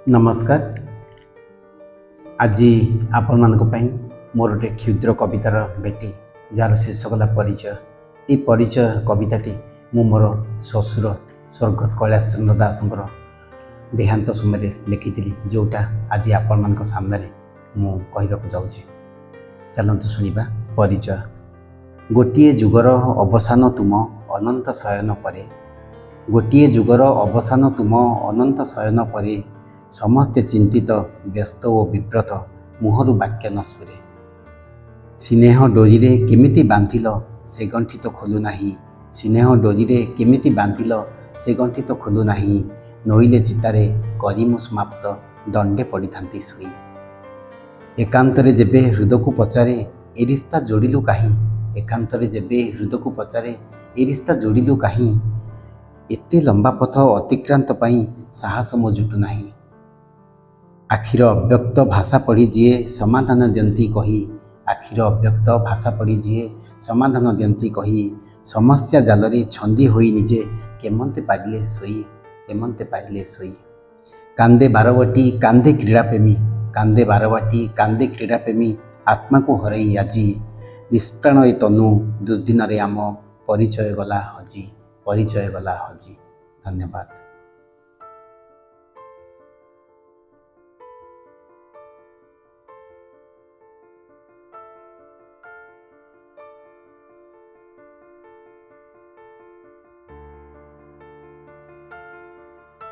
नमस्कार। आज आपण मानक पई मोर गोटे क्षुद्र कवितार भेटी जार शीर्षक है परिचय। ये परिचय कविताटी मु मोर ससुर स्वर्गत कैलाश चंद्र दासंकर देहांत समय लिखी जोटा आज आपण मान सामने मु कहवाक जाऊँगी। चलतु शुणा। परिचय। गोटे जुगर अवसान तुम अनंत शयन परे, गोटे जुगर अवसान तुम अनंत शयन परे, समस्ते चिंतित व्यस्त और विव्रत मुहरु वाक्य न सुरे। स्नेह डोरी केमिति बांधिल से गंठी तो खोलु नाही, स्नेह डोरी केमिति बांधिल से गंठी तो खोलु नाही, नोइले चितारे करिमु समाप्त दंडे पड़ी थांती सोई। एकांतरे जेबे हृदय को पचारे ए रिश्ता जोड़िलु काहीं, एकांतरे जेबे हृदय को पचारे ए रिश्ता जोड़िलु काहीं, एते लंबा पथ अतिक्रांत पाई साहस मो जुटु नाही। आखिर अव्यक्त भाषा पढ़ी जीए समाधान दियंती कही, आखिर अव्यक्त भाषा पढ़ी जीए समाधान दियंती कही, समस्या जालरे छंदी होई निजे केमंते पारिले सोई, केमंते पारिले सोई। कांदे बारवाटी कांदे क्रीड़ा प्रेमी, कांदे बारवाटी कांदे क्रीड़ा प्रेमी, आत्मा को हरई आजी निष्प्राण ए तनु दुर्दिन रे आम परिचय गला हजी, परिचय गला हजी। धन्यवाद।